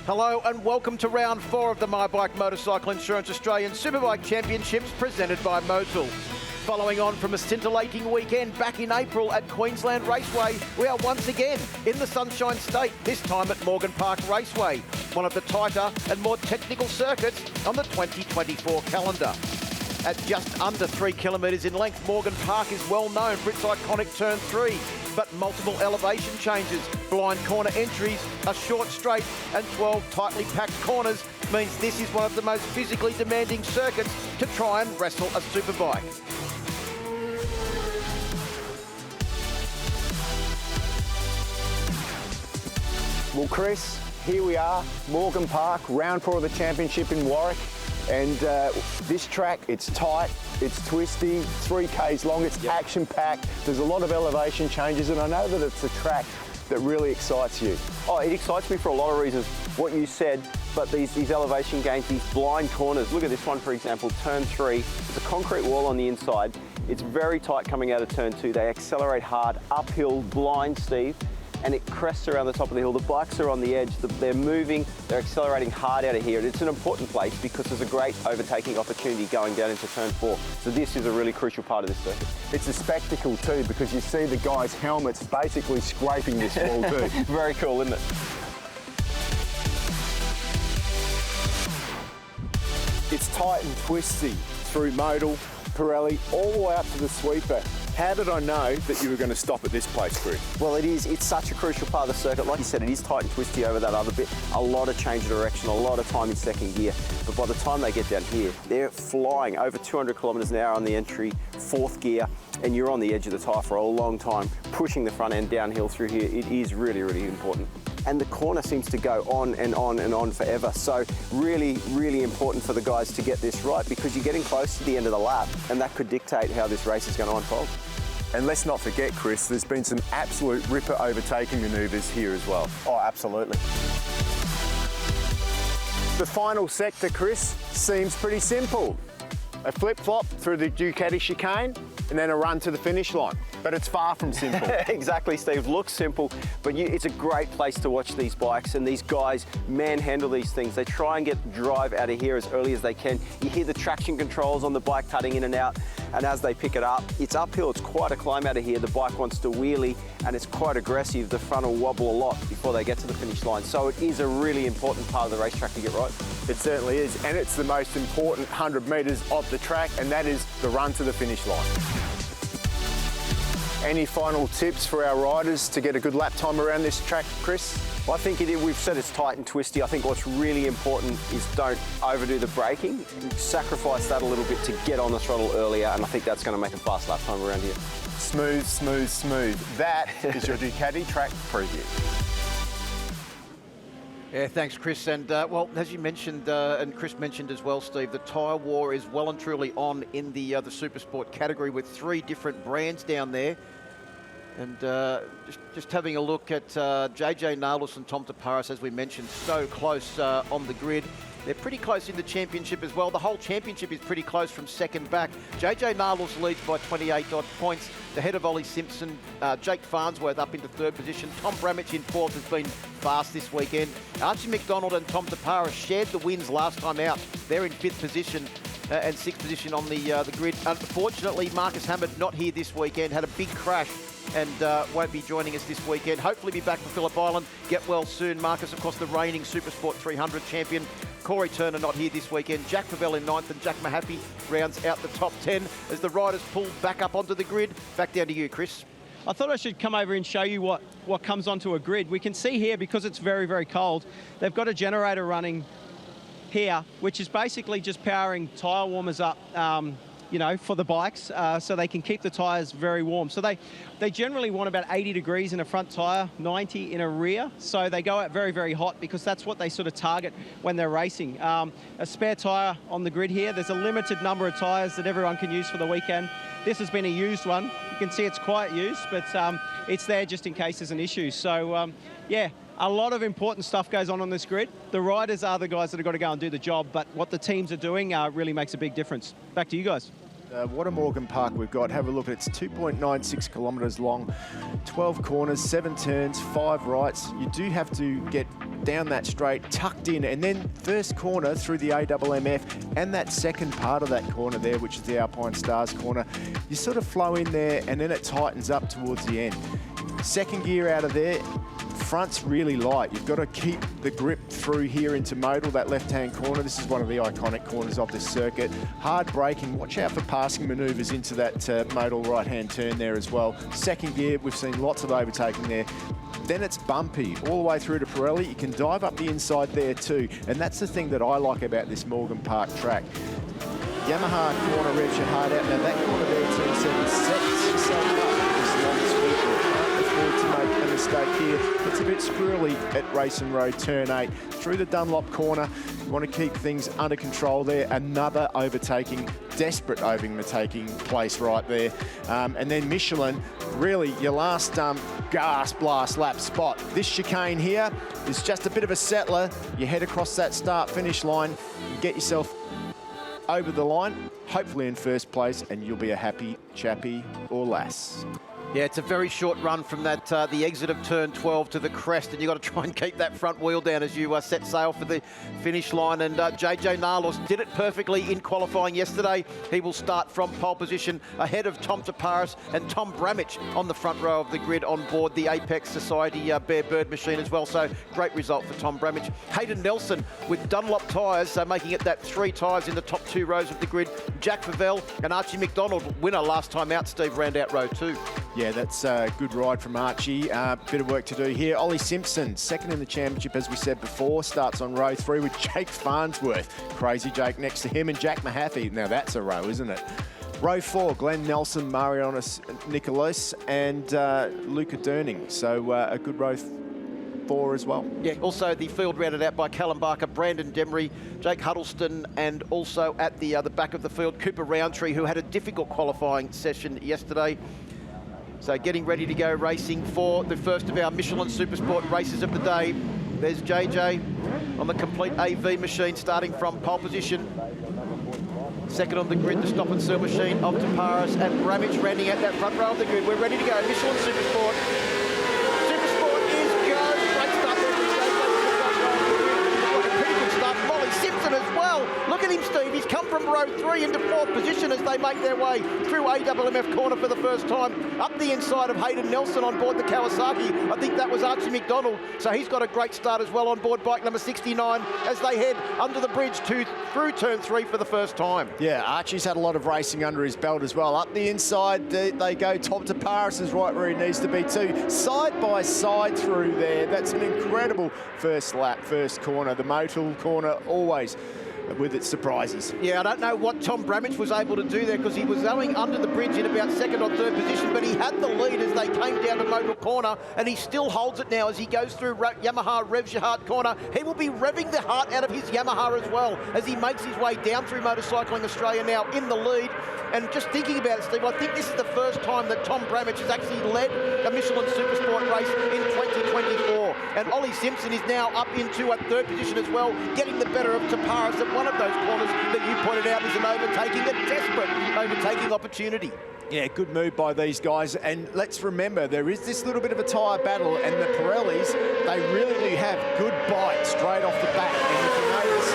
Hello and welcome to round 4 of the My Bike Motorcycle Insurance Australian Superbike Championships presented by Motul. Following on from a scintillating weekend back in April at Queensland Raceway, we are once again in the Sunshine State, this time at Morgan Park Raceway, one of the tighter and more technical circuits on the 2024 calendar. At just under 3 kilometres in length, Morgan Park is well known for its iconic Turn 3, but multiple elevation changes, blind corner entries, a short straight and 12 tightly packed corners means this is one of the most physically demanding circuits to try and wrestle a superbike. Well, Chris, here we are, Morgan Park, round 4 of the championship in Warwick. And this track, it's tight, it's twisty, 3Ks long, it's action-packed. There's a lot of elevation changes, and I know that it's a track that really excites you. Oh, it excites me for a lot of reasons, what you said, but these elevation gains, these blind corners. Look at this one, for example, Turn 3. It's a concrete wall on the inside. It's very tight coming out of Turn 2. They accelerate hard, uphill, blind, Steve, and it crests around the top of the hill. The bikes are on the edge, they're moving, they're accelerating hard out of here. It's an important place because there's a great overtaking opportunity going down into Turn 4. So this is a really crucial part of this circuit. It's a spectacle too, because you see the guys' helmets basically scraping this wall too. Very cool, isn't it? It's tight and twisty through modal, Pirelli, all the way up to the sweeper. How did I know that you were going to stop at this place, Chris? Well, it's such a crucial part of the circuit. Like you said, it is tight and twisty over that other bit. A lot of change of direction, a lot of time in second gear. But by the time they get down here, they're flying over 200 kilometres an hour on the entry, 4th gear, and you're on the edge of the tyre for a long time, pushing the front end downhill through here. It is really, really important. And the corner seems to go on and on and on forever. So really, really important for the guys to get this right, because you're getting close to the end of the lap, and that could dictate how this race is going to unfold. And let's not forget, Chris, there's been some absolute ripper overtaking manoeuvres here as well. Oh, absolutely. The final sector, Chris, seems pretty simple. A flip-flop through the Ducati chicane and then a run to the finish line. But it's far from simple. Exactly, Steve. Looks simple, but it's a great place to watch these bikes, and these guys manhandle these things. They try and get drive out of here as early as they can. You hear the traction controls on the bike cutting in and out, and as they pick it up, it's uphill. It's quite a climb out of here. The bike wants to wheelie, and it's quite aggressive. The front will wobble a lot before they get to the finish line. So it is a really important part of the racetrack to get right. It certainly is, and it's the most important 100 metres of the track, and that is the run to the finish line. Any final tips for our riders to get a good lap time around this track, Chris? Well, I think we've said it's tight and twisty. I think what's really important is don't overdo the braking. Sacrifice that a little bit to get on the throttle earlier, and I think that's going to make a fast lap time around here. Smooth, smooth, smooth. That is your Ducati track preview. Yeah, thanks, Chris. And, well, as you mentioned, and Chris mentioned as well, Steve, the tyre war is well and truly on in the Supersport category with 3 different brands down there. And just having a look at JJ Nalos and Tom Taparis, as we mentioned, so close on the grid. They're pretty close in the championship as well. The whole championship is pretty close from second back. JJ Nalos leads by 28 odd points. The head of Ollie Simpson, Jake Farnsworth up into 3rd position. Tom Bramich in 4th has been fast this weekend. Archie McDonald and Tom Taparis shared the wins last time out. They're in 5th position and 6th position on the grid. Unfortunately, Marcus Hammond not here this weekend, had a big crash and won't be joining us this weekend. Hopefully be back for Phillip Island. Get well soon. Marcus, of course, the reigning Supersport 300 champion. Corey Turner not here this weekend. Jack Pavel in 9th and Jack Mahaffey rounds out the top 10 as the riders pull back up onto the grid. Back down to you, Chris. I thought I should come over and show you what comes onto a grid. We can see here, because it's very, very cold, they've got a generator running here, which is basically just powering tyre warmers up, you know, for the bikes, so they can keep the tyres very warm. So they generally want about 80 degrees in a front tyre, 90 in a rear. So they go out very, very hot because that's what they sort of target when they're racing. A spare tyre on the grid here. There's a limited number of tyres that everyone can use for the weekend. This has been a used one. You can see it's quite used, but it's there just in case there's an issue. So, yeah, a lot of important stuff goes on this grid. The riders are the guys that have got to go and do the job, but what the teams are doing really makes a big difference. Back to you guys. What a Morgan Park we've got. Have a look. It's 2.96 kilometres long, 12 corners, 7 turns, 5 rights. You do have to get down that straight, tucked in, and then first corner through the AMMF and that second part of that corner there, which is the Alpine Stars corner, you sort of flow in there and then it tightens up towards the end. Second gear out of there, front's really light. You've got to keep the grip through here into modal, that left-hand corner. This is one of the iconic corners of this circuit. Hard braking, watch out for passing manoeuvres into that modal right-hand turn there as well. Second gear, we've seen lots of overtaking there. Then it's bumpy all the way through to Pirelli. You can dive up the inside there too. And that's the thing that I like about this Morgan Park track. Yamaha corner revs your heart out. Now that corner there, Team 7, sets yourself up as long as people can't afford to make a mistake here. It's a bit squirrely at Racing Road Turn 8. Through the Dunlop corner, you want to keep things under control there. Another overtaking, desperate overtaking place right there. And then Michelin, really your last gas blast lap spot. This chicane here is just a bit of a settler. You head across that start-finish line, you get yourself over the line, hopefully in first place, and you'll be a happy chappy or lass. Yeah, it's a very short run from that the exit of turn 12 to the crest, and you've got to try and keep that front wheel down as you set sail for the finish line. And JJ Nalos did it perfectly in qualifying yesterday. He will start from pole position ahead of Tom Taparis and Tom Bramich on the front row of the grid on board the Apex Society Bear Bird machine as well. So great result for Tom Bramich. Hayden Nelson with Dunlop tyres, making it that 3 tyres in the top 2 rows of the grid. Jack Favell and Archie McDonald, winner last time out, Steve, round out row 2. Yeah, that's a good ride from Archie. Bit of work to do here. Ollie Simpson, second in the championship, as we said before, starts on row 3 with Jake Farnsworth. Crazy Jake next to him, and Jack Mahaffey. Now that's a row, isn't it? Row 4, Glenn Nelson, Marianis Nicholas, and Luca Durning. So a good row 4 as well. Yeah. Also the field rounded out by Callum Barker, Brandon Demery, Jake Huddleston, and also at the back of the field, Cooper Roundtree, who had a difficult qualifying session yesterday. So getting ready to go racing for the first of our Michelin SuperSport races of the day. There's JJ on the complete AV machine starting from pole position. Second on the grid, the stop and seal machine of Taparis and Bramich rounding out that front row of the grid. We're ready to go. Michelin SuperSport. SuperSport is go. Great start there. Pretty good start. Molly Simpson as well. Look at him, Steve. He's come from row 3 into 4th position as they make their way through AMMF corner for the first time. Up the inside of Hayden Nelson on board the Kawasaki. I think that was Archie McDonald. So he's got a great start as well on board bike number 69 as they head under the bridge through turn 3 for the first time. Yeah, Archie's had a lot of racing under his belt as well. Up the inside, they go. Tom Taparis is right where he needs to be too. Side by side through there. That's an incredible first lap, first corner. The modal corner always with its surprises. Yeah, I don't know what Tom Bramich was able to do there because he was going under the bridge in about 2nd or 3rd position, but he had the lead as they came down to modal corner, and he still holds it now as he goes through Yamaha Revs Your Heart corner. He will be revving the heart out of his Yamaha as well as he makes his way down through Motorcycling Australia now in the lead. And just thinking about it, Steve, I think this is the first time that Tom Bramich has actually led a Michelin SuperSport race in 2024. And Ollie Simpson is now up into a 3rd position as well, getting the better of Taparis at one of those corners that you pointed out is an overtaking, a desperate overtaking opportunity. Yeah, good move by these guys. And let's remember, there is this little bit of a tyre battle, and the Pirellis, they really do have good bites straight off the bat. And if you notice,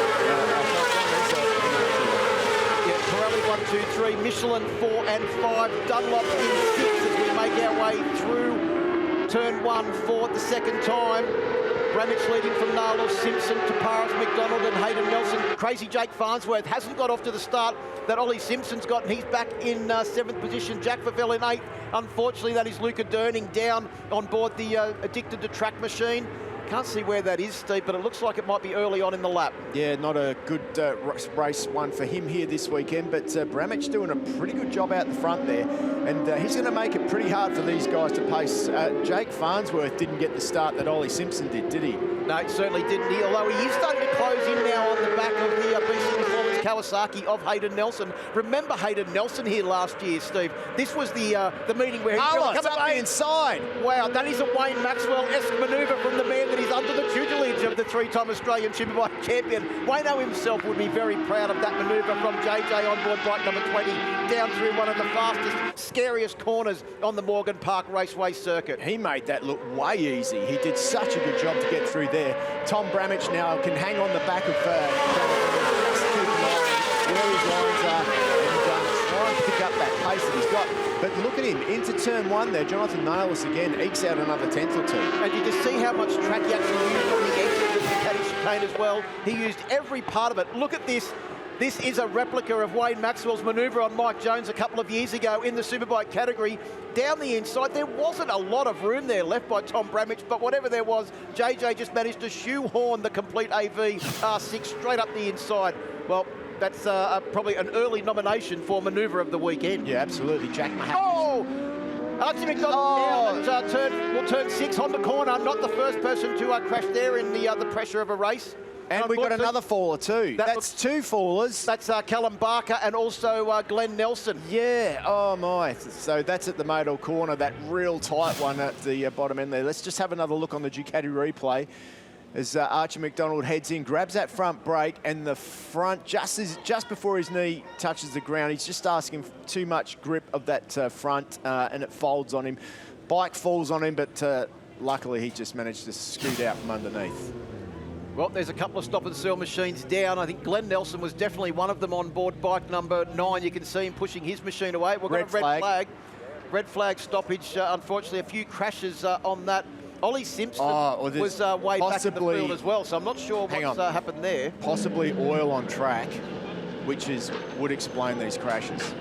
Pirelli 1, 2, 3, Michelin 4 and 5, Dunlop in 6 as we make our way through turn 1 for the second time. Bramich leading from Nalos, Simpson, Taparis, McDonald and Hayden Nelson. Crazy Jake Farnsworth hasn't got off to the start that Ollie Simpson's got, and he's back in 7th position. Jack Favell in 8th. Unfortunately, that is Luca Durning down on board the Addicted to Track machine. Can't see where that is, Steve, but it looks like it might be early on in the lap. Yeah, not a good race one for him here this weekend, but Bramich doing a pretty good job out the front there, and he's going to make it pretty hard for these guys to pace. Jake Farnsworth didn't get the start that Ollie Simpson did he? No, certainly didn't he, although he is starting to close in now on the back of the BC Performance Kawasaki of Hayden Nelson. Remember Hayden Nelson here last year, Steve? This was the meeting where he it's up the inside. Wow, that is a Wayne Maxwell-esque manoeuvre from the man that is under the tutelage of the three-time Australian Superbike champion. Wayno himself would be very proud of that manoeuvre from JJ on board bike number 20 down through one of the fastest, scariest corners on the Morgan Park Raceway circuit. He made that look way easy. He did such a good job to get through there. Tom Bramich now can hang on the back of just keep an eye on where his lines are and try and pick up that pace that he's got. But look at him, into turn one there. Jonathan Nailus again ekes out another tenth or two. And you can see how much track he actually used on the exit of the Ducati chicane as well. He used every part of it. Look at this. This is a replica of Wayne Maxwell's manoeuvre on Mike Jones a couple of years ago in the Superbike category. Down the inside, there wasn't a lot of room there left by Tom Bramich, but whatever there was, JJ just managed to shoehorn the complete AV R6 straight up the inside. Well, that's probably an early nomination for manoeuvre of the weekend. Yeah, absolutely. Jack Mahaffey. Oh! Archie McDonald down at turn 6 on the corner. Not the first person to crash there in the pressure of a race. And we've got another faller too. That's two fallers. That's Callum Barker and also Glenn Nelson. Yeah, oh my. So that's at the Modal corner, that real tight one at the bottom end there. Let's just have another look on the Ducati replay as Archie McDonald heads in, grabs that front brake, and the front, just before his knee touches the ground, he's just asking for too much grip of that front, and it folds on him. Bike falls on him, but luckily he just managed to scoot out from underneath. Well, there's a couple of stop and sell machines down. I think Glenn Nelson was definitely one of them on board bike number 9. You can see him pushing his machine away. We've got a red flag. Red flag stoppage. Unfortunately, a few crashes on that. Ollie Simpson was way back in the field as well, so I'm not sure what's happened there. Possibly oil on track, which would explain these crashes.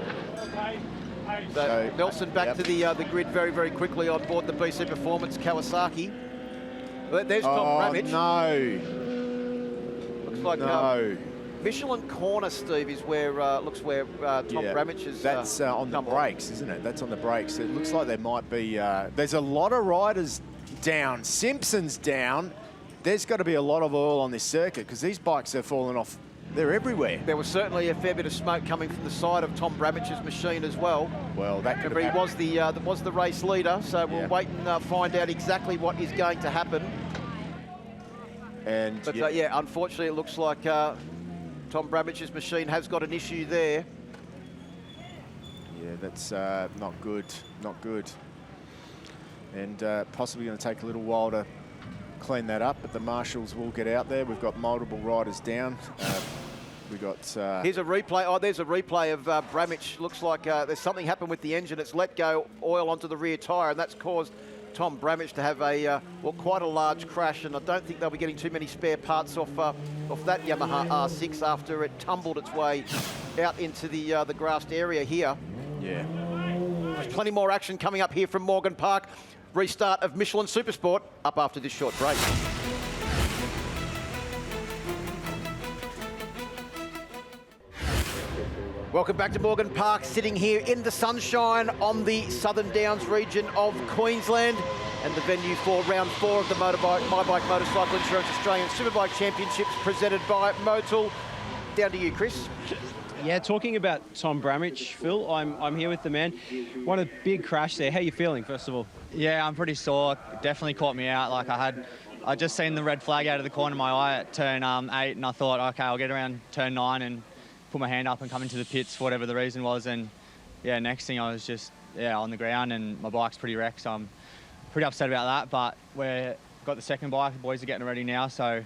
So Nelson back to the grid very, very quickly on board the BC Performance Kawasaki. There's Tom Bramich. No. Looks like Michelin corner, Steve, is where Tom Bramich is. That's on the brakes, isn't it? That's on the brakes. It looks like there might be. There's a lot of riders down. Simpson's down. There's got to be a lot of oil on this circuit because these bikes are falling off. They're everywhere. There was certainly a fair bit of smoke coming from the side of Tom Bramich's machine as well. Well, that could have happened. He was the race leader, so we'll wait and find out exactly what is going to happen. But unfortunately, it looks like Tom Bramich's machine has got an issue there. Yeah, that's not good. Not good. And possibly going to take a little while to clean that up, but the marshals will get out there. We've got multiple riders down. We've got... Here's a replay. Oh, there's a replay of Bramich. Looks like there's something happened with the engine. It's let go oil onto the rear tyre, and that's caused Tom Bramich to have quite a large crash, and I don't think they'll be getting too many spare parts off that Yamaha R6 after it tumbled its way out into the grassed area here. Yeah. There's plenty more action coming up here from Morgan Park. Restart of Michelin SuperSport up after this short break. Welcome back to Morgan Park, sitting here in the sunshine on the Southern Downs region of Queensland, and the venue for round 4 of the My Bike Motorcycle Insurance Australian Superbike Championships presented by Motul. Down to you, Chris. Yeah, talking about Tom Bramich, Phil, I'm here with the man. What a big crash there. How are you feeling, first of all? Yeah, I'm pretty sore. Definitely caught me out. Like I just seen the red flag out of the corner of my eye at turn 8, and I thought, okay, I'll get around turn 9 and put my hand up and come into the pits for whatever the reason was. And yeah, next thing I was just on the ground, and my bike's pretty wrecked, so I'm pretty upset about that. But we've got the second bike. The boys are getting ready now, so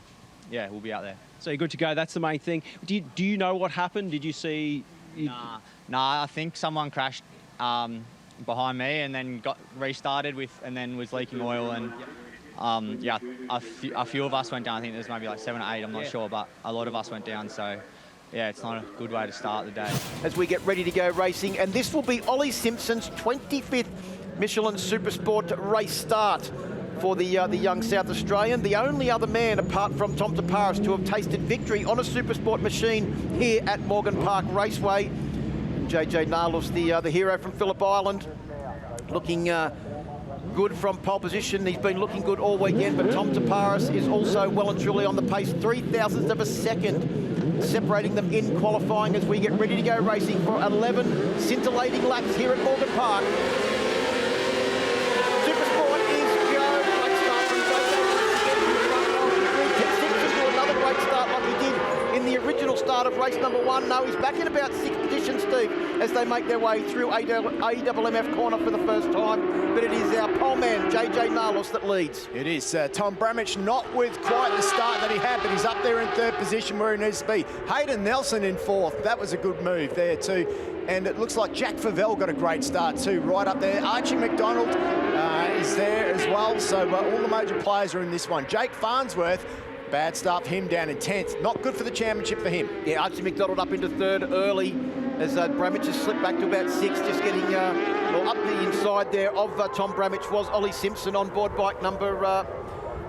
yeah, we'll be out there. So you're good to go. That's the main thing. Do you know what happened? Did you see? Nah. I think someone crashed behind me and then got restarted and then was leaking oil, and a few of us went down. I think there's maybe like 7 or 8. I'm not sure, but a lot of us went down. So yeah, it's not a good way to start the day. As we get ready to go racing, and this will be Ollie Simpson's 25th Michelin SuperSport race start for the young South Australian, the only other man apart from Tom Taparis to have tasted victory on a SuperSport machine here at Morgan Park Raceway. JJ Nalos, the hero from Phillip Island, looking good from pole position. He's been looking good all weekend, but Tom Taparis is also well and truly on the pace. 0.003 of a second separating them in qualifying as we get ready to go racing for 11 scintillating laps here at Morgan Park. Supersport is go. Great start from JJ. Do another great start like he did in the original start of race number 1. No, he's back in about 6th position, Steve, as they make their way through AWMF corner for the first time. But it is our pole man, JJ Nalos, that leads. It is Tom Bramich, not with quite the start that he had, but he's up there in 3rd position where he needs to be. Hayden Nelson in 4th. That was a good move there too. And it looks like Jack Favell got a great start too, right up there. Archie McDonald is there as well. So all the major players are in this one. Jake Farnsworth, bad start for him, down in 10th. Not good for the championship for him. Yeah, Archie McDonald up into 3rd early as Bramich has slipped back to about 6th, just getting well, up the inside there of Tom Bramich was Ollie Simpson on board bike number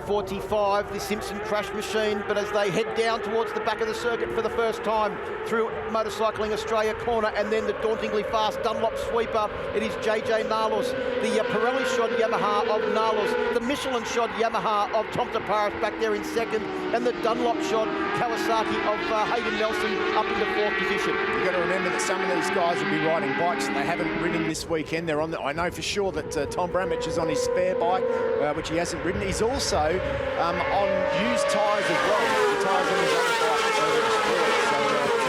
45, the Simpson crash machine. But as they head down towards the back of the circuit for the first time through Motorcycling Australia corner and then the dauntingly fast Dunlop sweeper, it is JJ Nalos, the Pirelli shod Yamaha of Nalos, the Michelin shod Yamaha of Tom Taparis back there in 2nd, and the Dunlop shod Kawasaki of Hayden Nelson up into 4th position. You've got to remember that some of these guys will be riding bikes that they haven't ridden this weekend. They're on the, I know for sure that Tom Bramich is on his spare bike, which he hasn't ridden. He's also on used tyres as well. The tyres on his other bike. So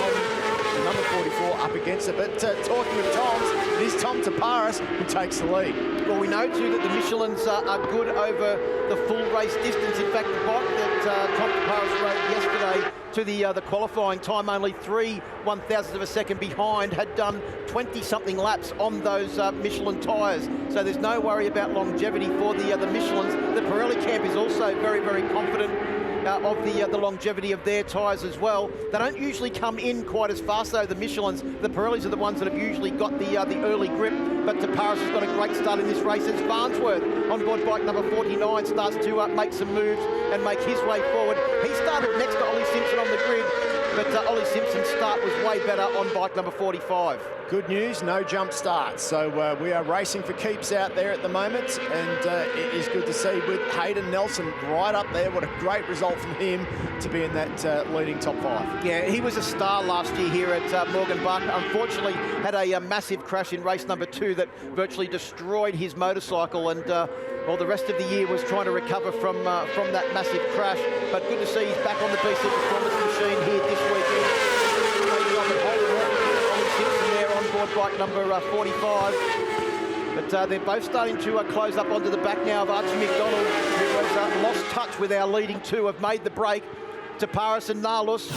Tom, the number 44, up against it. But talking of Toms, it is Tom Taparis who takes the lead. Well, we know too that the Michelins are good over the full race distance. In fact, the bike that Tom Taparis rode yesterday to the qualifying time, only 3/1000 of a second behind, had done 20-something laps on those Michelin tyres. So there's no worry about longevity for the Michelins. The Pirelli camp is also very, very confident of the longevity of their tyres as well. They don't usually come in quite as fast though, the Michelins. The Pirellis are the ones that have usually got the early grip, but Taparis has got a great start in this race as Farnsworth on board bike number 49 starts to make some moves and make his way forward. He started next to Ollie Simpson on the grid, but Ollie Simpson's start was way better on bike number 45. Good news, no jump start. So we are racing for keeps out there at the moment, and it is good to see with Hayden Nelson right up there. What a great result from him to be in that leading top 5. Yeah, he was a star last year here at Morgan Park. Unfortunately, had a massive crash in race number 2 that virtually destroyed his motorcycle, and well, the rest of the year was trying to recover from that massive crash. But good to see he's back on the BC Performance machine here this weekend. On board bike number 45. But they're both starting to close up onto the back now of Archie McDonald, who has lost touch with our leading 2, have made the break to Taparis and Nalos.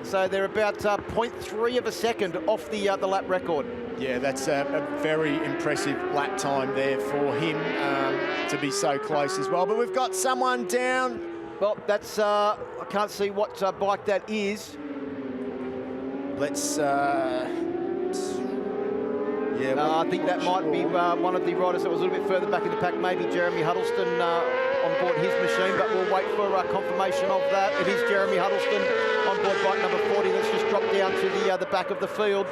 So they're about 0.3 of a second off the lap record. Yeah, that's a very impressive lap time there for him to be so close as well. But we've got someone down. Well, that's, I can't see what bike that is. Let's... I think that might be one of the riders that was a little bit further back in the pack, maybe Jeremy Huddleston on board his machine, but we'll wait for confirmation of that. It is Jeremy Huddleston on board bike number 40. Let's just drop down to the back of the field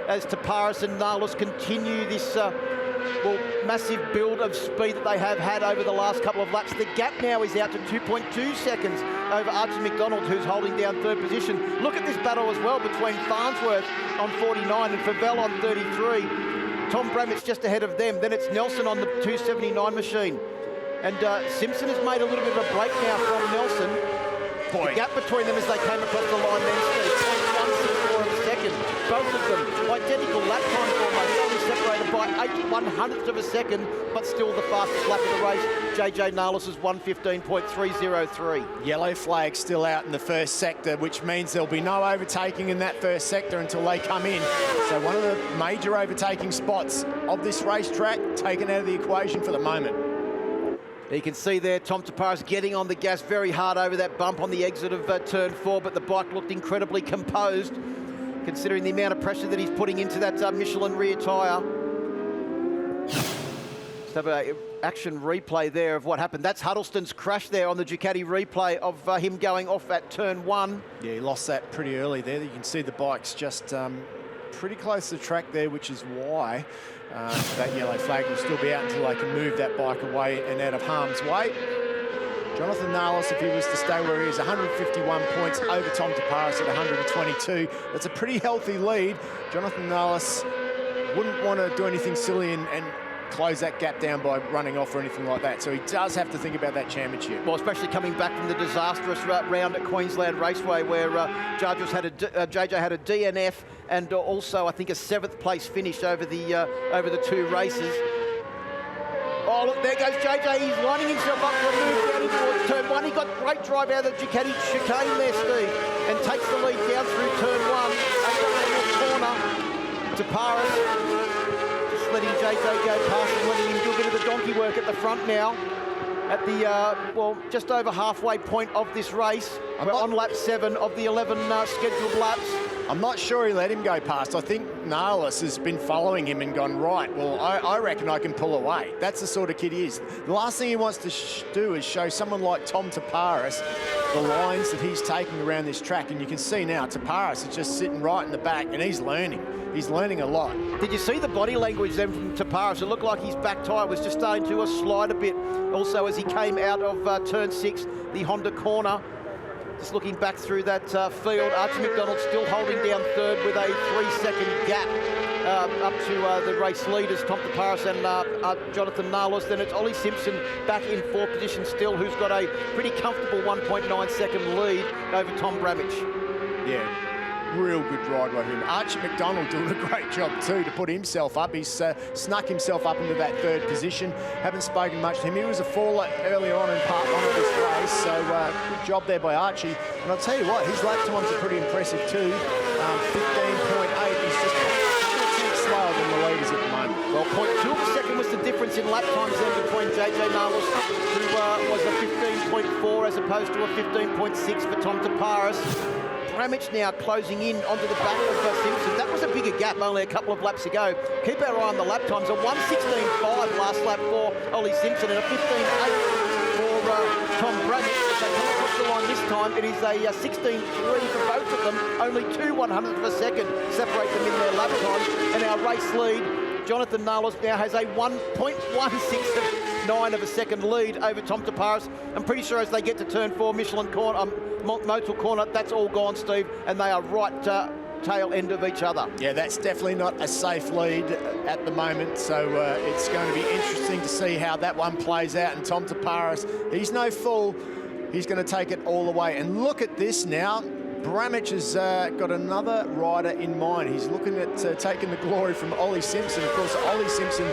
as Taparis and Nalos continue this well, massive build of speed that they have had over the last couple of laps. The gap now is out to 2.2 seconds over Archie McDonald, who's holding down 3rd position. Look at this battle as well between Farnsworth on 49 and Favell on 33. Tom Bramich just ahead of them. Then it's Nelson on the 279 machine. And Simpson has made a little bit of a break now from Nelson. Boy. The gap between them as they came across the line then, Steve, 0.164 of a second. Both of them identical lap times almost, only separated by 8/100ths of a second, but still the fastest lap of the race. JJ Nalos is 1:15.303. Yellow flag still out in the first sector, which means there'll be no overtaking in that first sector until they come in. So one of the major overtaking spots of this racetrack taken out of the equation for the moment. You can see there Tom Taparis getting on the gas very hard over that bump on the exit of turn 4, but the bike looked incredibly composed considering the amount of pressure that he's putting into that Michelin rear tyre. Let's have an action replay there of what happened. That's Huddleston's crash there on the Ducati replay of him going off at turn 1. Yeah, he lost that pretty early there. You can see the bike's just pretty close to the track there, which is why that yellow flag will still be out until they can move that bike away and out of harm's way. Jonathan Nalos, if he was to stay where he is, 151 points over Tom Taparis at 122. That's a pretty healthy lead. Jonathan Nalos wouldn't want to do anything silly and close that gap down by running off or anything like that. So he does have to think about that championship. Well, especially coming back from the disastrous round at Queensland Raceway, where JJ had a DNF and also, I think, a 7th place finish over the 2 races. Oh, look, there goes JJ. He's lining himself up for a move down towards turn 1. He got great drive out of the Ducati chicane there, Steve, and takes the lead down through turn 1. Corner to Paris. Just letting JJ go past and letting him do a bit of the donkey work at the front now. At the, well, just over halfway point of this race. We're on lap 7 of the 11 scheduled laps. I'm not sure he let him go past. I think Nalos has been following him and gone, right, well, I reckon I can pull away. That's the sort of kid he is. The last thing he wants to do is show someone like Tom Taparis the lines that he's taking around this track. And you can see now Taparis is just sitting right in the back and he's learning. He's learning a lot. Did you see the body language then from Taparis? It looked like his back tyre was just starting to slide a bit. Also, as he came out of turn 6, the Honda corner. Just looking back through that field, Archie McDonald still holding down 3rd with a 3-second gap up to the race leaders, Tom Taparis and Jonathan Nalos. Then it's Ollie Simpson back in 4th position still, who's got a pretty comfortable 1.9-second lead over Tom Bramage. Yeah. Real good ride by him. Archie McDonald doing a great job too to put himself up. He's snuck himself up into that 3rd position. Haven't spoken much to him. He was a faller earlier on in part 1 of this race, so good job there by Archie. And I'll tell you what, his lap times are pretty impressive too. 15.8. He's just a bit slower than the leaders at the moment. Well, 0.2 of a second was the difference in lap times then between JJ Nalos, who was a 15.4 as opposed to a 15.6 for Tom Taparis. Bramage now closing in onto the back of Simpson. That was a bigger gap only a couple of laps ago. Keep our eye on the lap times. A 1:16.5 last lap for Ollie Simpson and a 15.8 for Tom Bramage. As they come across the line this time, it is a 16.3 for both of them. Only 0.02 of a second separate them in their lap times. And our race lead, Jonathan Nalos now has a 1.169 of a second lead over Tom Taparis. I'm pretty sure as they get to turn 4, Michelin corner, Motul corner, that's all gone, Steve, and they are right tail end of each other. Yeah, that's definitely not a safe lead at the moment, so it's going to be interesting to see how that one plays out. And Tom Taparis, he's no fool. He's going to take it all the way. And look at this now. Bramage has got another rider in mind. He's looking at taking the glory from Ollie Simpson. Of course, Ollie Simpson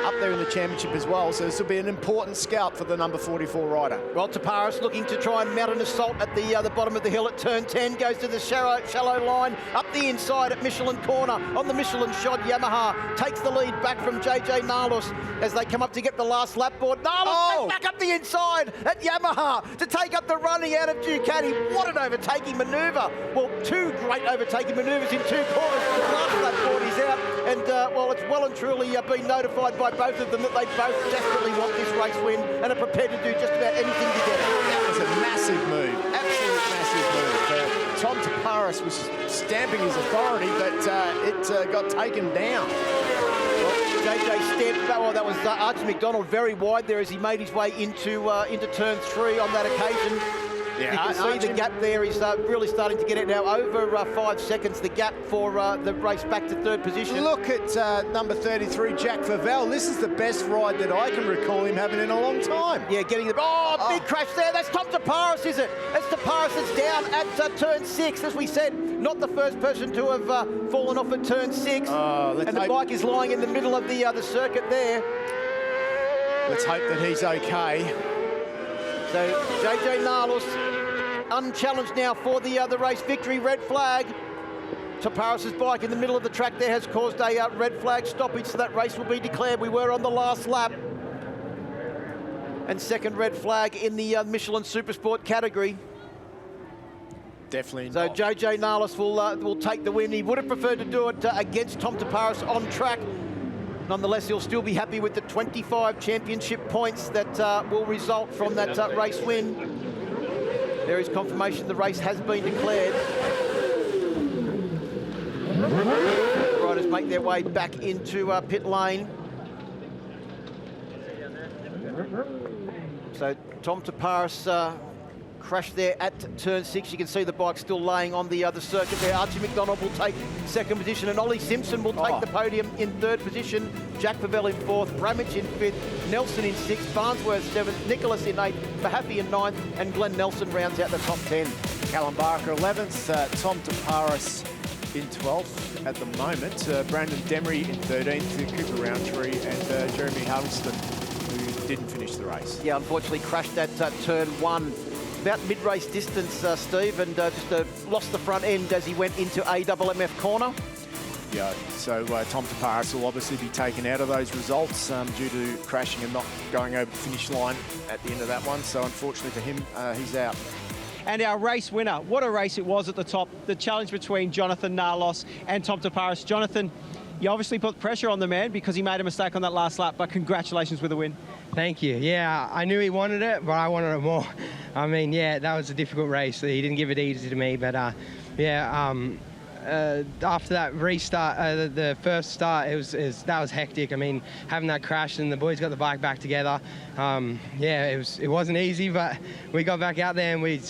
up there in the championship as well, so this will be an important scalp for the number 44 rider. Well, Taparis looking to try and mount an assault at the bottom of the hill at turn 10, goes to the shallow line, up the inside at Michelin corner, on the Michelin shod Yamaha, takes the lead back from JJ Nalos as they come up to get the last lap board. Nalos back up the inside at Yamaha to take up the running out of Ducati. What an overtaking manoeuvre. Well, 2 great overtaking manoeuvres in 2 corners. The last lap board is out, and well, it's well and truly been notified by both of them that they both desperately want this race win and are prepared to do just about anything to get it. That was a massive move, absolute massive move. Tom Taparis was stamping his authority, but it got taken down. Well, JJ stamped, well, that was Archie McDonald very wide there as he made his way into turn 3 on that occasion. Yeah, you can see the gap there. He's really starting to get it now. Over 5 seconds, the gap for the race back to 3rd position. Look at number 33, Jack Favell. This is the best ride that I can recall him having in a long time. Yeah, getting the... big crash there. That's Tom Taparis, is it? That's Taparis that's down at turn 6. As we said, not the first person to have fallen off at turn 6. And the bike is lying in the middle of the circuit there. Let's hope that he's okay. So JJ Nalos unchallenged now for the race victory. Red flag. Taparis' bike in the middle of the track there has caused a red flag stoppage, so that race will be declared. We were on the last lap. And second red flag in the Michelin SuperSport category. Definitely so not. JJ Nalos will take the win. He would have preferred to do it against Tom Taparis on track. Nonetheless, he'll still be happy with the 25 championship points that will result from that race win. There is confirmation the race has been declared. riders make their way back into pit lane. So Tom Taparis crashed there at turn 6. You can see the bike still laying on the other circuit there. Archie McDonald will take second position, and Ollie Simpson will take the podium in third position. Jack Favell in fourth, Bramage in fifth, Nelson in sixth, Farnsworth seventh, Nicholas in eighth, Mahaffey in ninth, and Glenn Nelson rounds out the top 10. Callum Barker 11th, Tom Taparis in 12th at the moment, Brandon Demery in 13th, Cooper Roundtree and Jeremy Huddleston, who didn't finish the race. Yeah, unfortunately crashed at turn 1. About mid-race distance, Steve, and just lost the front end as he went into AMMF corner. Yeah, so Tom Taparis will obviously be taken out of those results due to crashing and not going over the finish line at the end of that one. So unfortunately for him, he's out. And our race winner, what a race it was at the top. The challenge between Jonathan Narlos and Tom Taparis. Jonathan, you obviously put pressure on the man because he made a mistake on that last lap, but congratulations with the win. Thank you. Yeah, I knew he wanted it, but I wanted it more. I mean, yeah, that was a difficult race. He didn't give it easy to me, but after that restart, the first start, that was hectic. I mean, having that crash and the boys got the bike back together. Yeah, it wasn't easy, but we got back out there and we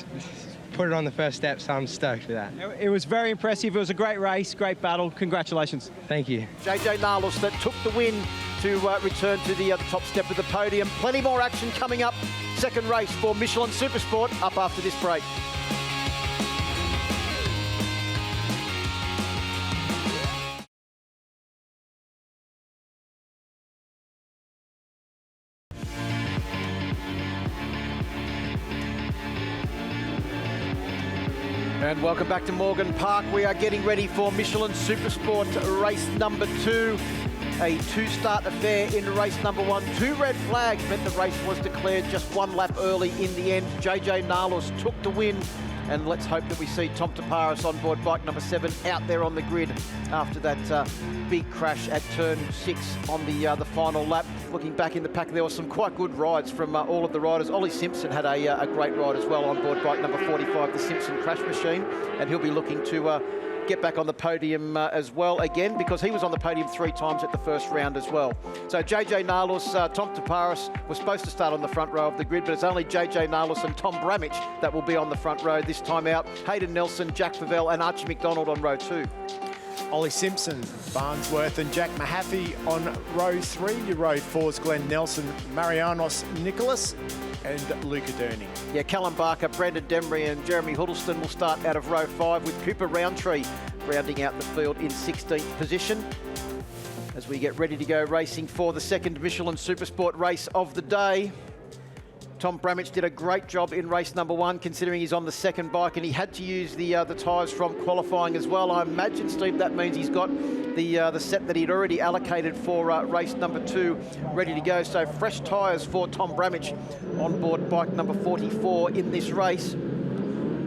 put it on the first step, so I'm stoked with that. It was very impressive. It was a great race, great battle. Congratulations. Thank you. JJ Narlos that took the win to return to the top step of the podium. Plenty more action coming up. Second race for Michelin SuperSport up after this break. And welcome back to Morgan Park. We are getting ready for Michelin SuperSport race number 2. A two-start affair in race number 1. 2 red flags meant the race was declared just 1 lap early in the end. JJ Narlos took the win, and let's hope that we see Tom Taparis on board bike number 7 out there on the grid after that big crash at turn 6 on the final lap. Looking back in the pack, there were some quite good rides from all of the riders. Ollie Simpson had a great ride as well on board bike number 45, the Simpson Crash Machine, and he'll be looking to get back on the podium as well again, because he was on the podium 3 times at the first round as well. So JJ Narlos, Tom Taparis was supposed to start on the front row of the grid, but it's only JJ Narlos and Tom Bramage that will be on the front row this time out. Hayden Nelson, Jack Favell and Archie McDonald on row 2. Ollie Simpson, Farnsworth and Jack Mahaffey on row 3. Your row 4's Glenn Nelson, Marianos Nicholas and Luca Durning. Yeah, Callum Barker, Brandon Demery and Jeremy Huddleston will start out of row 5 with Cooper Roundtree rounding out the field in 16th position as we get ready to go racing for the second Michelin SuperSport race of the day. Tom Bramage did a great job in race number 1, considering he's on the second bike, and he had to use the tyres from qualifying as well. I imagine, Steve, that means he's got the set that he'd already allocated for race number 2 ready to go. So fresh tyres for Tom Bramage on board bike number 44 in this race.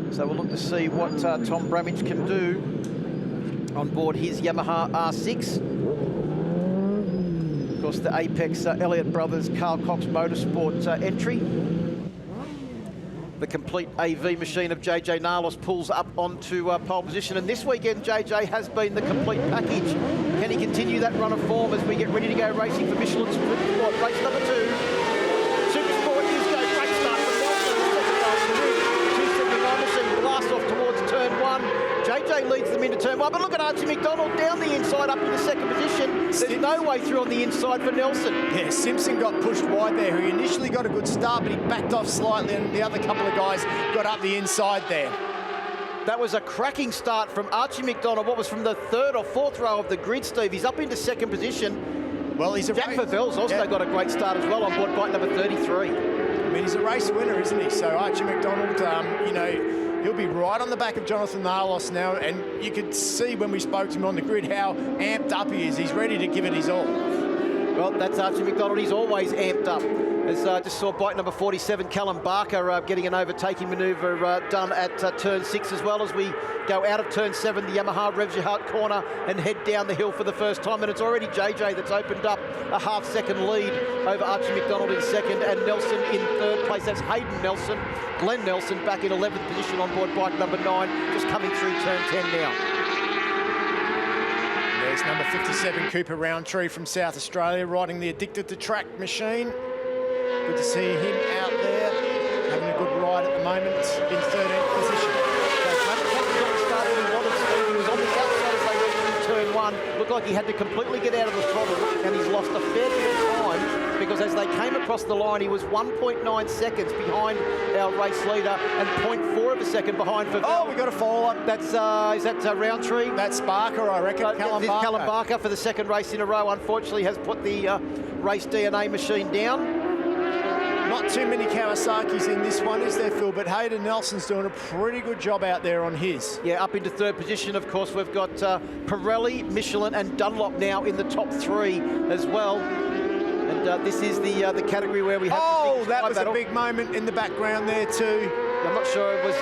So we'll look to see what Tom Bramage can do on board his Yamaha R6. Of course, the Apex Elliott Brothers Carl Cox Motorsport entry. The complete AV machine of JJ Narlos pulls up onto pole position, and this weekend JJ has been the complete package. Can he continue that run of form as we get ready to go racing for Michelin SuperSport race number 2? SuperSport is go, great start from Nelson, second line, 279 machine blast off towards turn 1. JJ leads them into turn 1, but look at Archie McDonald down the inside up in the second position. There's no way through on the inside for Nelson. Yeah, Simpson got pushed wide there. He initially got a good start, but he backed off slightly, and the other couple of guys got up the inside there. That was a cracking start from Archie McDonald. What was from the 3rd or 4th row of the grid, Steve. He's up into second position. Well, he's a Jack Favell's also got a great start as well on board bike number 33. I mean, he's a race winner, isn't he? So Archie McDonald, you know, he'll be right on the back of Jonathan Narlos now, and you could see when we spoke to him on the grid how amped up he is. He's ready to give it his all. Well, that's Archie McDonald. He's always amped up. As I just saw bike number 47, Callum Barker, getting an overtaking manoeuvre done at turn 6, as well as we go out of turn 7, the Yamaha revs your heart corner and head down the hill for the first time. And it's already JJ that's opened up a half-second lead over Archie McDonald in second and Nelson in third place. That's Hayden Nelson. Glenn Nelson back in 11th position on board bike number 9, just coming through turn 10 now. There's number 57, Cooper Roundtree from South Australia, riding the Addicted to Track machine. Good to see him out there, having a good ride at the moment in 13th position. He was on the outside as they went through turn one. Looked like he had to completely get out of the throttle, and he's lost a fair bit of time because as they came across the line, he was 1.9 seconds behind our race leader and 0.4 of a second behind for. Oh, we got a follow-up. That's is that Roundtree? That's Barker, I reckon. Callum Barker. Callum Barker for the second race in a row, unfortunately, has put the race DNA machine down. Not too many Kawasaki's in this one, is there, Phil? But Hayden Nelson's doing a pretty good job out there on his. Yeah, up into third position, of course. We've got Pirelli, Michelin and Dunlop now in the top three as well. And this is the category where we have... Oh, that was a big moment in the background there too. I'm not sure, was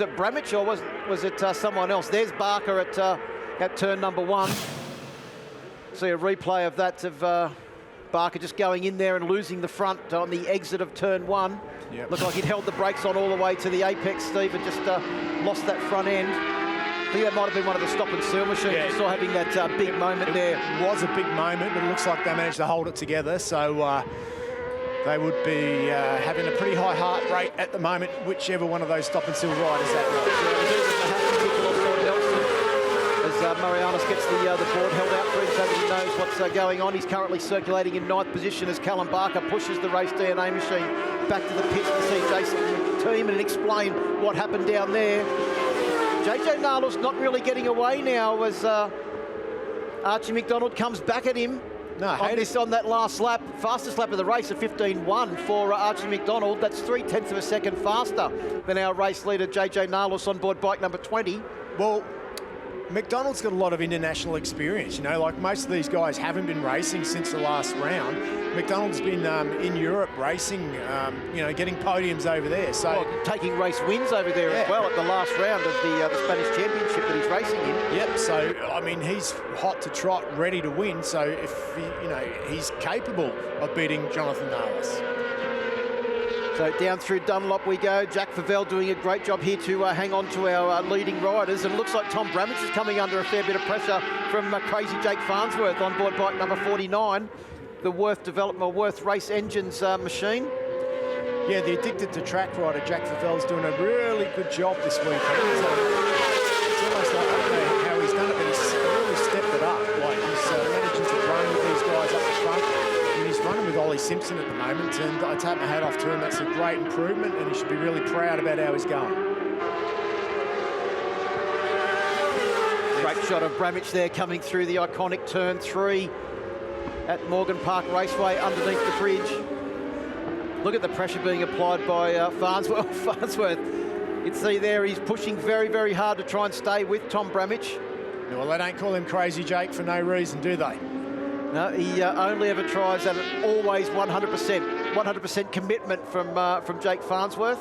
it Bramich or was it someone else? There's Barker at turn number one. See a replay of that of... Barker just going in there and losing the front on the exit of turn one. Yep. Looked like he'd held the brakes on all the way to the apex, Steve, and just lost that front end. I think that might have been one of the stop and seal machines. Yeah. You saw having that big moment there. It was a big moment, but it looks like they managed to hold it together. So they would be having a pretty high heart rate at the moment, whichever one of those stop and seal riders that was. Marianos gets the board held out for him so that he knows what's going on. He's currently circulating in 9th position as Callum Barker pushes the race DNA machine back to the pits to see Jason team and explain what happened down there. JJ Nalos not really getting away now as Archie McDonald comes back at him. On that last lap, fastest lap of the race, a 15.1 for Archie McDonald. That's 0.3 of a second faster than our race leader JJ Nalos on board bike number 20. Well, McDonald's got a lot of international experience, you know, like most of these guys haven't been racing since the last round. McDonald's been in Europe racing, you know, getting podiums over there. So taking race wins over there as well at the last round of the Spanish Championship that he's racing in. Yep, so, I mean, he's hot to trot, ready to win. So if, you know, he's capable of beating Jonathan Nalos. So down through Dunlop we go. Jack Favell doing a great job here to hang on to our leading riders. And it looks like Tom Bramich is coming under a fair bit of pressure from crazy Jake Farnsworth on board bike number 49, the Worth Race Engines machine. Yeah, the Addicted to Track rider, Jack Favell's doing a really good job this weekend. It's almost like, I don't know how he's done it, but he's really stepped it up. Like he's managing to run with these guys up the front. He's running with Ollie Simpson at the moment, and I take my hat off to him. That's a great improvement, and he should be really proud about how he's going. Great shot of Bramich there coming through the iconic turn 3 at Morgan Park Raceway underneath the bridge. Look at the pressure being applied by Farnsworth. Farnsworth, you can see there he's pushing very, very hard to try and stay with Tom Bramich. Well, they don't call him Crazy Jake for no reason, do they? No, he only ever tries at it, always 100% commitment from Jake Farnsworth.